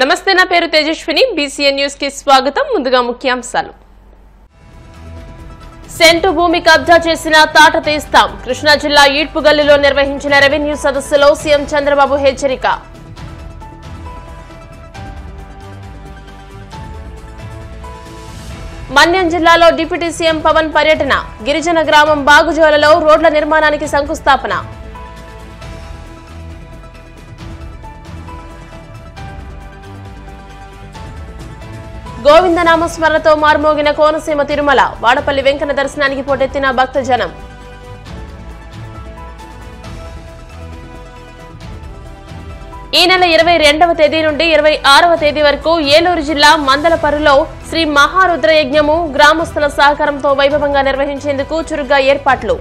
నమస్తే, నా పేరు తేజస్విని. బీసీఎన్ న్యూస్ కి స్వాగతం. ముందుగా ముఖ్యాంశాలు. సెంటు భూమి కబ్జా చేసిన తాట తీస్తాం. కృష్ణా జిల్లా ఈడ్పుగల్లులో నిర్వహించిన రెవెన్యూ సదస్సులో సీఎం చంద్రబాబు హెచ్చరిక. మన్యం జిల్లాలో డిప్యూటీ సీఎం పవన్ పర్యటన. గిరిజన గ్రామం బాగుజోలలో రోడ్ల నిర్మాణానికి శంకుస్థాపన. గోవిందనామస్మరణతో మారుమోగిన కోనసీమ తిరుమల. వాడపల్లి వెంకన్న దర్శనానికి పోటెత్తిన భక్తజనం. ఈ నెల 22వ తేదీ నుండి 26వ తేదీ వరకు ఏలూరు జిల్లా మందలపర్రులో శ్రీ మహారుద్ర యజ్ఞము గ్రామస్తుల సహకారంతో వైభవంగా నిర్వహించేందుకు చురుగ్గా ఏర్పాట్లు.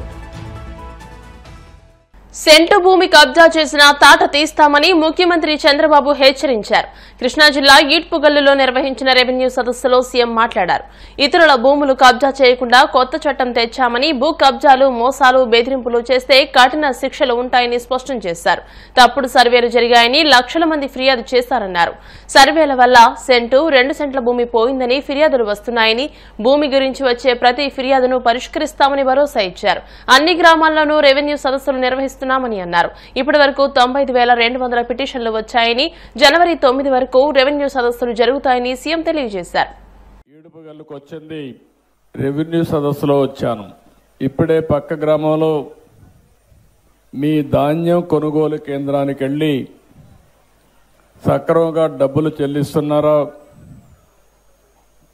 సెంటు భూమి కబ్జా చేసిన తాట తీస్తామని ముఖ్యమంత్రి చంద్రబాబు హెచ్చరించారు. కృష్ణా జిల్లా ఈడ్పుగల్లులో నిర్వహించిన రెవెన్యూ సదస్సులో సీఎం మాట్లాడారు. ఇతరుల భూములు కబ్జా చేయకుండా కొత్త చట్టం తెచ్చామని, భూ కబ్జాలు, మోసాలు, బెదిరింపులు చేస్తే కఠిన శిక్షలు ఉంటాయని స్పష్టం చేశారు. తప్పుడు సర్వేలు జరిగాయని లక్షల మంది ఫిర్యాదు చేశారన్నారు. సర్వేల వల్ల సెంటు 2 సెంట్ల భూమి పోయిందని ఫిర్యాదులు వస్తున్నాయని, భూమి గురించి వచ్చే ప్రతి ఫిర్యాదును పరిష్కరిస్తామని భరోసా ఇచ్చారు. అన్ని గ్రామాల్లోనూ రెవెన్యూ సదస్సులు నిర్వహిస్తున్నారు అన్నారు. ఇప్పటి వరకు 95,200 పిటిషన్లు వచ్చాయని, జనవరి 9 వరకు రెవెన్యూ సదస్సులు జరుగుతాయని సీఎం తెలియజేశారు. ఈడుపుగల్లుకు వచ్చింది రెవెన్యూ సదస్సులో వచ్చాను. ఇప్పుడే పక్క గ్రామంలో మీ ధాన్యం కొనుగోలు కేంద్రానికి వెళ్ళి సక్రమంగా డబ్బులు చెల్లిస్తున్నారా,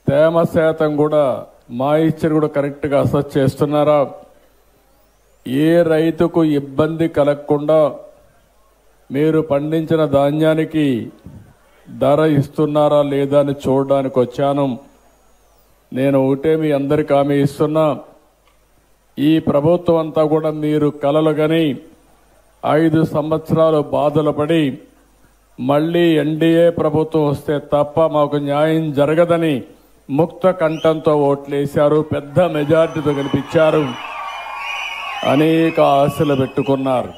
తేమ శాతం కూడా మాయిశ్చర్ కూడా కరెక్ట్గా అసెస్ చేస్తున్నారా, ఏ రైతుకు ఇబ్బంది కలగకుండా మీరు పండించిన ధాన్యానికి ధర ఇస్తున్నారా లేదా అని చూడడానికి వచ్చాను. నేను ఒకటే మీ అందరికీ హామీ ఇస్తున్నా, ఈ ప్రభుత్వం అంతా కూడా మీరు కలలు గని 5 సంవత్సరాలు బాధలు పడి మళ్లీ ఎన్డీఏ ప్రభుత్వం వస్తే తప్ప మాకు న్యాయం జరగదని ముక్త కంఠంతో ఓట్లేశారు, పెద్ద మెజార్టీతో గెలిపించారు. అనేక ఆశలు పెట్టుకున్నారు.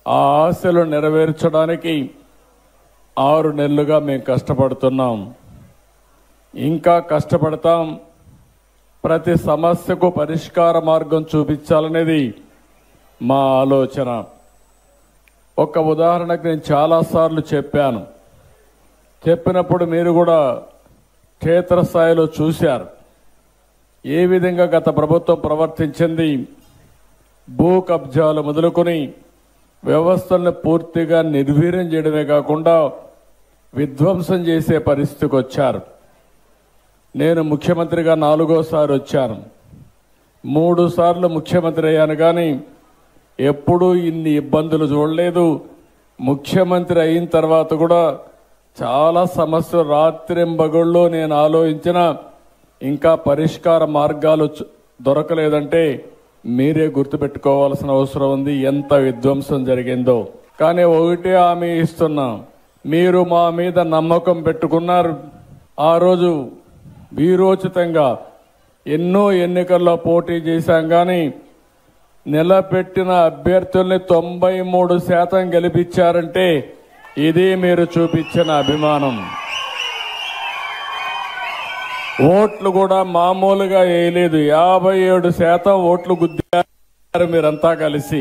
ఆ ఆశలు నెరవేర్చడానికి 6 నెలలుగా మేము కష్టపడుతున్నాం. ఇంకా కష్టపడతాం. ప్రతి సమస్యకు పరిష్కార మార్గం చూపించాలనేది మా ఆలోచన. ఒక ఉదాహరణకు నేను చాలాసార్లు చెప్పాను. చెప్పినప్పుడు మీరు కూడా క్షేత్రస్థాయిలో చూశారు ఏ విధంగా గత ప్రభుత్వం ప్రవర్తించింది. భూ కబ్జాలు మొదలుకొని వ్యవస్థలను పూర్తిగా నిర్వీర్యం చేయడమే కాకుండా విధ్వంసం చేసే పరిస్థితికి వచ్చారు. నేను ముఖ్యమంత్రిగా 4వసారి వచ్చాను. 3 సార్లు ముఖ్యమంత్రి అయ్యాను, కానీ ఎప్పుడూ ఇన్ని ఇబ్బందులు చూడలేదు. ముఖ్యమంత్రి అయిన తర్వాత కూడా చాలా సమస్యలు రాత్రింబగళ్ళు నేను ఆలోచించిన ఇంకా పరిష్కార మార్గాలు దొరకలేదంటే మీరే గుర్తుపెట్టుకోవాల్సిన అవసరం ఉంది ఎంత విధ్వంసం జరిగిందో. కానీ ఒకటే హామీ ఇస్తున్నా, మీరు మా మీద నమ్మకం పెట్టుకున్నారు. ఆ రోజు వీరోచితంగా ఎన్నో ఎన్నికల్లో పోటీ చేశాం, కానీ నిలబెట్టిన అభ్యర్థుల్ని 93% గెలిపించారంటే ఇది మీరు చూపించిన అభిమానం. ఓట్లు కూడా మామూలుగా వేయలేదు, 57% ఓట్లు గుద్దారు మీరంతా కలిసి.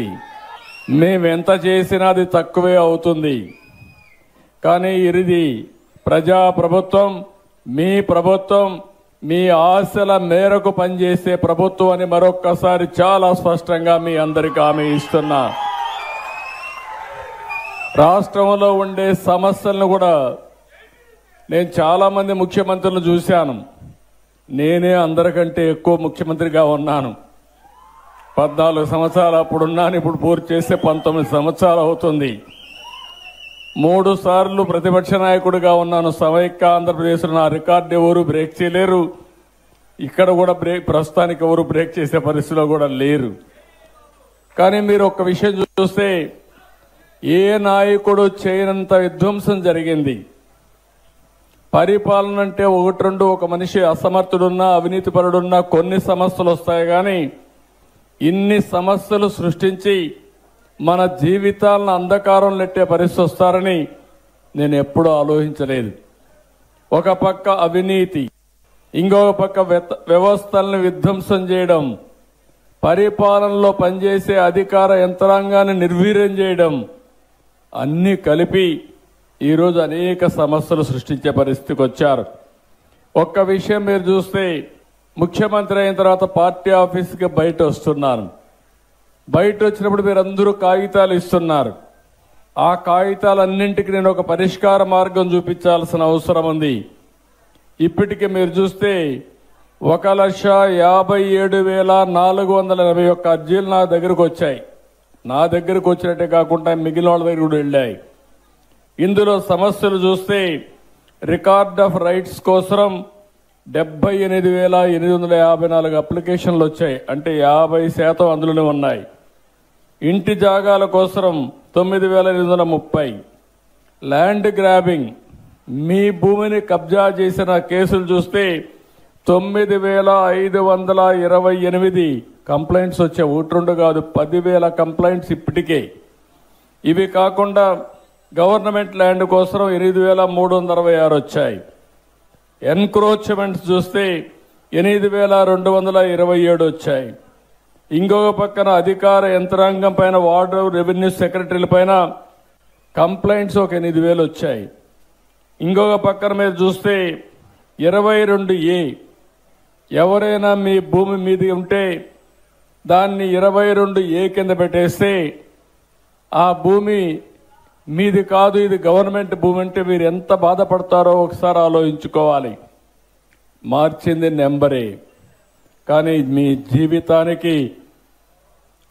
మేమెంత చేసినా అది తక్కువే అవుతుంది. కానీ ఇది ప్రజా ప్రభుత్వం, మీ ప్రభుత్వం, మీ ఆశల మేరకు పనిచేసే ప్రభుత్వం అని మరొక్కసారి చాలా స్పష్టంగా మీ అందరికీ హామీ ఇస్తున్నా. రాష్ట్రంలో ఉండే సమస్యలను కూడా నేను చాలా మంది ముఖ్యమంత్రులను చూశాను. నేనే అందరికంటే ఎక్కువ ముఖ్యమంత్రిగా ఉన్నాను. 14 సంవత్సరాలు అప్పుడున్నాను, ఇప్పుడు పూర్తి చేస్తే 19 సంవత్సరాలు అవుతుంది. 3 సార్లు ప్రతిపక్ష నాయకుడిగా ఉన్నాను. సమైక్య ఆంధ్రప్రదేశ్లో నా రికార్డు ఎవరు బ్రేక్ చేయలేరు. ఇక్కడ కూడా ప్రస్తుతానికి ఎవరు బ్రేక్ చేసే పరిస్థితిలో కూడా లేరు. కానీ మీరు ఒక్క విషయం చూస్తే ఏ నాయకుడు చేయనంత విధ్వంసం జరిగింది. పరిపాలన అంటే 1-2 ఒక మనిషి అసమర్థుడున్నా, అవినీతిపరుడున్నా కొన్ని సమస్యలు వస్తాయి, కానీ ఇన్ని సమస్యలు సృష్టించి మన జీవితాలను అంధకారం నెట్టే పరిస్థితి వస్తారని నేను ఎప్పుడూ ఆలోచించలేదు. ఒక పక్క అవినీతి, ఇంకొక పక్క వ్యవస్థలను విధ్వంసం చేయడం, పరిపాలనలో పనిచేసే అధికార యంత్రాంగాన్ని నిర్వీర్యం చేయడం, అన్నీ కలిపి ఈరోజు అనేక సమస్యలు సృష్టించే పరిస్థితికి వచ్చారు. ఒక్క విషయం మీరు చూస్తే, ముఖ్యమంత్రి అయిన తర్వాత పార్టీ ఆఫీస్కి బయట వస్తున్నాను. బయట వచ్చినప్పుడు మీరందరూ కాగితాలు ఇస్తున్నారు. ఆ కాగితాలన్నింటికి నేను ఒక పరిష్కార మార్గం చూపించాల్సిన అవసరం ఉంది. ఇప్పటికి మీరు చూస్తే 1,57,481 అర్జీలు నా దగ్గరకు వచ్చాయి. నా దగ్గరకు వచ్చినట్టే కాకుండా మిగిలిన వాళ్ళ దగ్గర కూడా వెళ్ళాయి. ఇందులో సమస్యలు చూస్తే రికార్డ్ ఆఫ్ రైట్స్ కోసం 78,854 అప్లికేషన్లు వచ్చాయి. అంటే 50% అందులోనే ఉన్నాయి. ఇంటి జాగాల కోసం 9,830. ల్యాండ్ గ్రాబింగ్, మీ భూమిని కబ్జా చేసిన కేసులు చూస్తే 9,528 కంప్లైంట్స్ వచ్చాయి. 1-2 కాదు, 10,000 కంప్లైంట్స్ ఇప్పటికే. ఇవి కాకుండా గవర్నమెంట్ ల్యాండ్ కోసం 8,366 వచ్చాయి. ఎన్క్రోచ్మెంట్స్ చూస్తే 8,227 వచ్చాయి. ఇంకొక పక్కన అధికార యంత్రాంగం పైన, వార్డు రెవెన్యూ సెక్రటరీల పైన కంప్లైంట్స్ ఒక 8,000 వచ్చాయి. ఇంకొక పక్కన మీరు చూస్తే 22A, ఎవరైనా మీ భూమి మీది ఉంటే దాన్ని 22A కింద పెట్టేస్తే ఆ భూమి మీది కాదు, ఇది గవర్నమెంట్ భూమి అంటే మీరు ఎంత బాధపడతారో ఒకసారి ఆలోచించుకోవాలి. మార్చింది నెంబరే, కానీ మీ జీవితానికి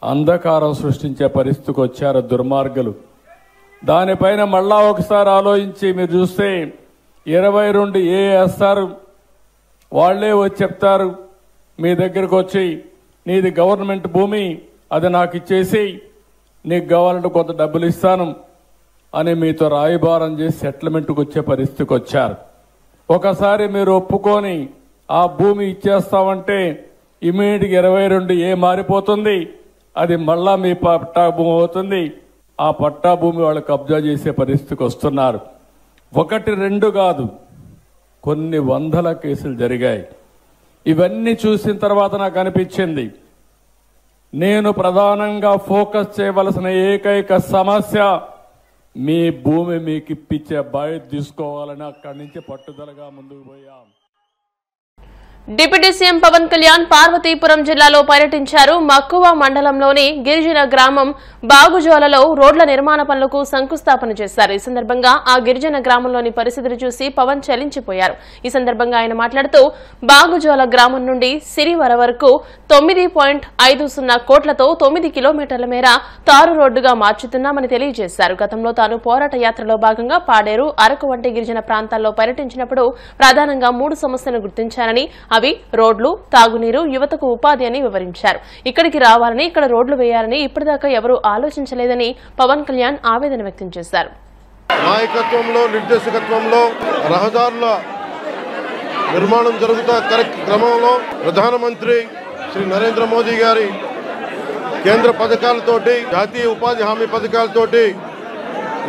అంధకారం సృష్టించే పరిస్థితికి వచ్చారు దుర్మార్గులు. దానిపైన మళ్ళా ఒకసారి ఆలోచించి మీరు చూస్తే 22A వేస్తారు. వాళ్లే వచ్చి చెప్తారు మీ దగ్గరకు వచ్చి, నీది గవర్నమెంట్ భూమి, అది నాకు ఇచ్చేసి నీకు కావాలంటే కొంత డబ్బులు ఇస్తాను అని మీతో రాయబారం చేసి సెటిల్మెంట్కి వచ్చే పరిస్థితికి వచ్చారు. ఒకసారి మీరు ఒప్పుకొని ఆ భూమి ఇచ్చేస్తామంటే ఇమీడియట్గా 22A మారిపోతుంది. అది మళ్ళా మీ పట్టా భూమి అవుతుంది. ఆ పట్టా భూమి వాళ్ళు కబ్జా చేసే పరిస్థితికి వస్తున్నారు. 1-2 కాదు, కొన్ని వందల కేసులు జరిగాయి. ఇవన్నీ చూసిన తర్వాత నాకు అనిపించింది, నేను ప్రధానంగా ఫోకస్ చేయవలసిన ఏకైక సమస్య మీ భూమి మీకు ఇప్పించే బాధ్యత తీసుకోవాలని అక్కడి నుంచి పట్టుదలగా ముందుకు పోయాం. డిప్యూటీ సీఎం పవన్ కళ్యాణ్ పార్వతీపురం జిల్లాలో పర్యటించారు. మక్కువ మండలంలోని గిరిజన గ్రామం బాగుజోలలో రోడ్ల నిర్మాణ పనులకు శంకుస్థాపన చేశారు. ఈ సందర్భంగా ఆ గిరిజన గ్రామంలోని పరిస్థితిని చూసి పవన్ చలించిపోయారు. ఈ సందర్భంగా ఆయన మాట్లాడుతూ, బాగుజోల గ్రామం నుండి సిరివర వరకు 9.50 కోట్లతో 9 కిలోమీటర్ల మేర తారు రోడ్డుగా మార్చుతున్నామని తెలియజేశారు. గతంలో తాను పోరాట యాత్రలో భాగంగా పాడేరు, అరకు వంటి గిరిజన ప్రాంతాల్లో పర్యటించినప్పుడు ప్రధానంగా 3 సమస్యలను గుర్తించారని, అవి రోడ్లు, తాగునీరు, యువతకు ఉపాధి అని వివరించారు. ఇక్కడికి రావాలని, ఇక్కడ రోడ్లు వేయాలని ఇప్పటిదాకా ఎవరూ ఆలోచించలేదని పవన్ కళ్యాణ్ ఆవేదన వ్యక్తం చేశారు. నాయకత్వంలో, నిర్దేశకత్వంలో రహదారుల నిర్మాణం జరుగుతున్న క్రమంలో ప్రధానమంత్రి శ్రీ నరేంద్ర మోదీ గారి కేంద్ర పథకాలతోటి, జాతీయ ఉపాధి హామీ పథకాలతోటి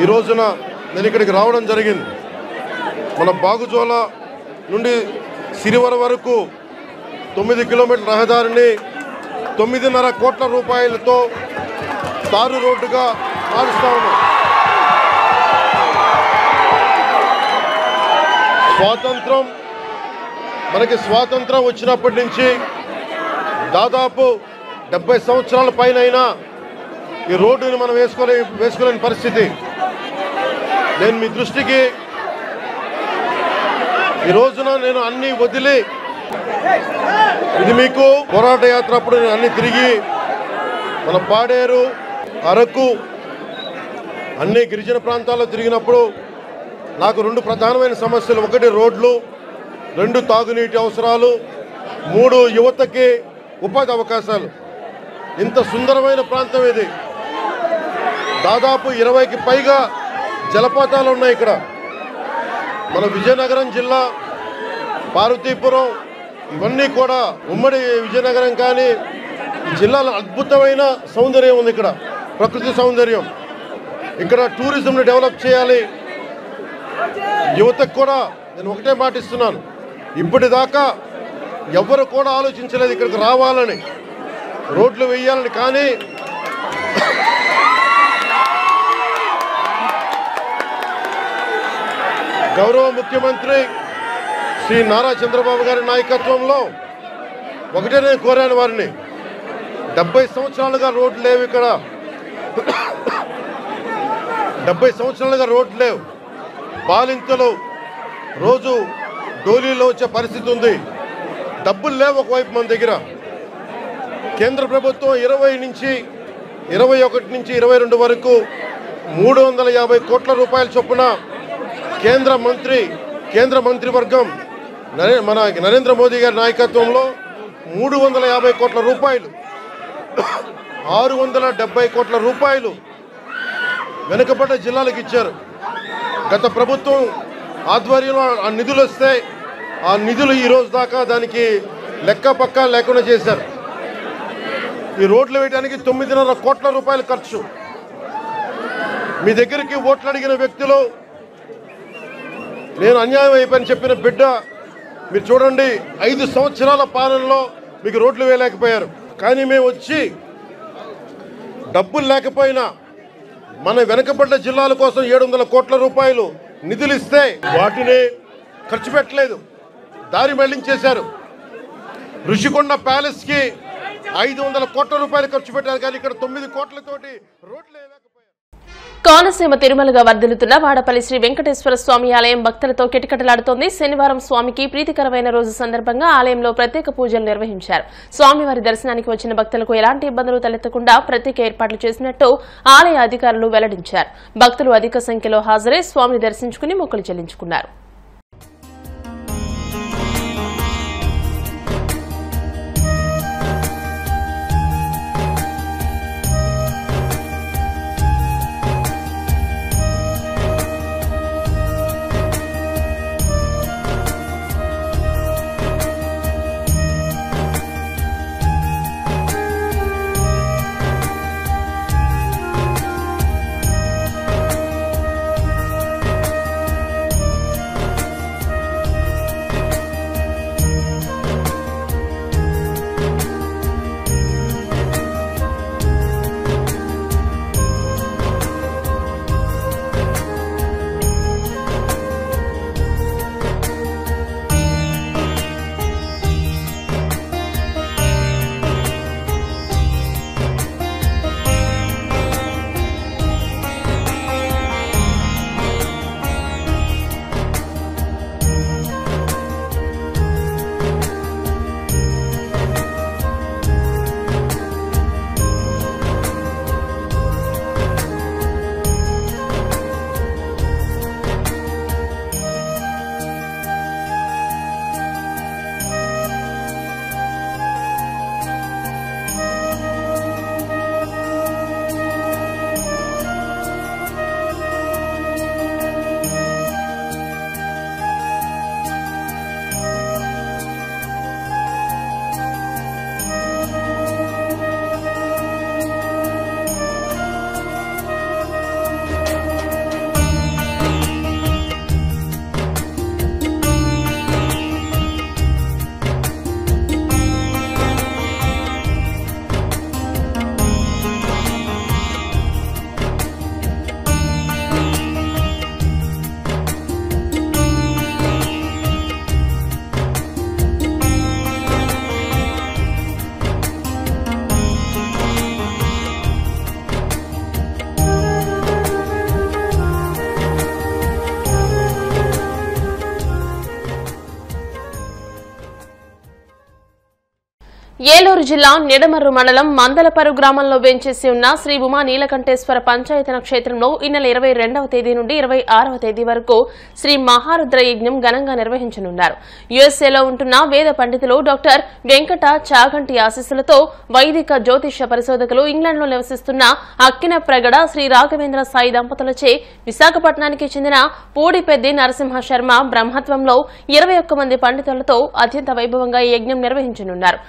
ఈ రోజున నేను ఇక్కడికి రావడం జరిగింది. మన బాగుజోల నుండి సిరివర వరకు 9 కిలోమీటర్ల రహదారిని 9.5 కోట్ల రూపాయలతో తారు రోడ్డుగా మారుస్తా ఉన్నాం. మనకి స్వాతంత్రం వచ్చినప్పటి నుంచి దాదాపు 70 సంవత్సరాల పైన ఈ రోడ్డుని మనం వేసుకోలేని పరిస్థితి. నేను మీ దృష్టికి ఈ రోజున నేను అన్ని వదిలి, ఇది మీకు పోరాట యాత్ర అప్పుడు నేను అన్ని తిరిగి మన పాడేరు, అరకు అన్ని గిరిజన ప్రాంతాల్లో తిరిగినప్పుడు నాకు 2 ప్రధానమైన సమస్యలు, 1 రోడ్లు, 2 తాగునీటి అవసరాలు, 3 యువతకి ఉపాధి అవకాశాలు. ఇంత సుందరమైన ప్రాంతం ఇది. దాదాపు 20కి పైగా జలపాతాలు ఉన్నాయి ఇక్కడ. మన విజయనగరం జిల్లా, పార్వతీపురం ఇవన్నీ కూడా ఉమ్మడి విజయనగరం కానీ జిల్లాలో అద్భుతమైన సౌందర్యం ఉంది. ఇక్కడ ప్రకృతి సౌందర్యం. ఇక్కడ టూరిజంని డెవలప్ చేయాలి. యువతకు కూడా నేను ఒకటే మాట ఇస్తున్నాను, ఇప్పటిదాకా ఎవరు కూడా ఆలోచించలేదు ఇక్కడికి రావాలని, రోడ్లు వేయాలని. కానీ గౌరవ ముఖ్యమంత్రి శ్రీ నారా చంద్రబాబు గారి నాయకత్వంలో ఒకటే నేను కోరాను వారిని, 70 సంవత్సరాలుగా రోడ్లు లేవు ఇక్కడ, 70 సంవత్సరాలుగా రోడ్లు లేవు, బాలింతలు రోజు డోలీలో వచ్చే పరిస్థితి ఉంది, డబ్బులు లేవు ఒకవైపు మన దగ్గర. కేంద్ర ప్రభుత్వం 20 నుంచి 21 నుంచి 22 వరకు 350 కోట్ల రూపాయల చొప్పున కేంద్ర మంత్రివర్గం మన నరేంద్ర మోదీ గారి నాయకత్వంలో 350 కోట్ల రూపాయలు, 670 కోట్ల రూపాయలు వెనుకబడ్డ జిల్లాలకు ఇచ్చారు. గత ప్రభుత్వం ఆధ్వర్యంలో ఆ నిధులు వస్తే ఆ నిధులు ఈ రోజు దాకా దానికి లెక్క పక్క లేకుండా చేశారు. ఈ రోడ్లు వేయడానికి 9.5 కోట్ల రూపాయలు ఖర్చు. మీ దగ్గరికి ఓట్లు అడిగిన వ్యక్తులు నేను అన్యాయం అయిపోయిన చెప్పిన బిడ్డ మీరు చూడండి, 5 సంవత్సరాల పాలనలో మీకు రోడ్లు వేయలేకపోయారు. కానీ మేము వచ్చి డబ్బులు లేకపోయినా మన వెనకబడ్డ జిల్లాల కోసం 700 కోట్ల రూపాయలు నిధులు ఇస్తే వాటిని ఖర్చు పెట్టలేదు, దారి మళ్లించేశారు. ఋషికొండ ప్యాలెస్కి 500 కోట్ల రూపాయలు ఖర్చు పెట్టారు, కానీ ఇక్కడ 9 కోట్లతోటి రోడ్లు వేయలేకపోయారు. కోనసీమ తిరుమలగా వర్ధిల్లుతున్న వాడపల్లి శ్రీ వెంకటేశ్వర స్వామి ఆలయం భక్తులతో కిటకిటలాడుతోంది. శనివారం స్వామికి ప్రీతికరమైన రోజు సందర్భంగా ఆలయంలో ప్రత్యేక పూజలు నిర్వహించారు. స్వామివారి దర్శనానికి వచ్చిన భక్తులకు ఎలాంటి ఇబ్బందులు తలెత్తకుండా ప్రత్యేక ఏర్పాట్లు చేసినట్టు ఆలయ అధికారులు వెల్లడించారు. భక్తులు అధిక సంఖ్యలో హాజరై స్వామిని దర్శించుకుని మొక్కులు చెల్లించుకున్నారు. ఏలూరు జిల్లా నిడమర్రు మండలం మందలపరు గ్రామంలో వేంచేసి ఉన్న శ్రీ ఉమా నీలకంఠేశ్వర పంచాయతన క్షేత్రంలో ఈ నెల 22వ తేదీ నుండి 26వ తేదీ వరకు శ్రీ మహారుద్ర యజ్ఞం ఘనంగా నిర్వహించనున్నారు. యుఎస్ఏలో ఉంటున్న వేద పండితులు డాక్టర్ వెంకట చాగంటి ఆశీస్సులతో వైదిక జ్యోతిష పరిశోధకులు ఇంగ్లాండ్లో నివసిస్తున్న అక్కిన ప్రగడ శ్రీ రాఘవేంద్ర సాయి దంపతులచే విశాఖపట్నానికి చెందిన పూడిపెద్ది నరసింహ శర్మ బ్రహ్మత్వంలో 21 మంది పండితులతో అత్యంత వైభవంగా ఈ యజ్ఞం నిర్వహించనున్నారు.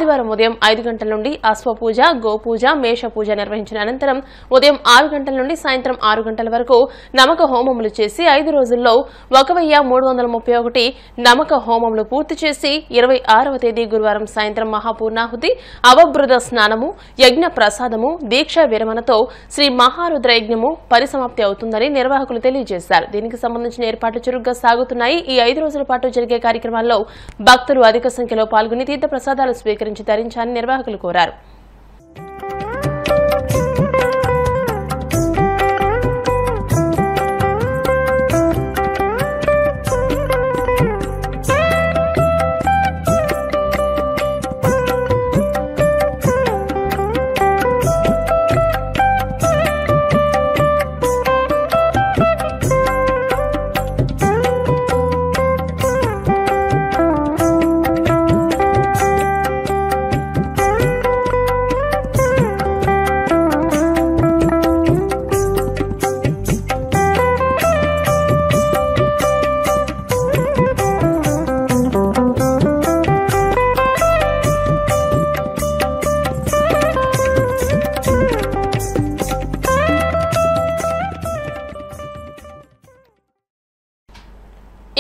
ఆదివారం ఉదయం 5 గంటల నుండి అశ్వపూజ, గోపూజ, మేషపూజ నిర్వహించిన అనంతరం ఉదయం 6 గంటల నుండి సాయంత్రం 6 గంటల వరకు నమక హోమములు చేసి 5 రోజుల్లో 1331 నమక హోమములు పూర్తి చేసి 26వ తేదీ గురువారం సాయంత్రం మహాపూర్ణాహుతి, అవబృద స్నానము, యజ్ఞ ప్రసాదము, దీక్షా విరమణతో శ్రీ మహారుద్ర యజ్ఞము పరిసమాప్తి అవుతుందని నిర్వాహకులు తెలియజేశారు. దీనికి సంబంధించిన ఏర్పాట్లు చురుగ్గా సాగుతున్నాయి. ఈ 5 రోజుల పాటు జరిగే కార్యక్రమాల్లో భక్తులు అధిక సంఖ్యలో పాల్గొని తీర్థ ప్రసాదాలు స్వీకరించి ధరించాలని నిర్వాహకులు కోరారు.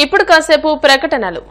ఇప్పుడు కాసేపు ప్రకటనలు.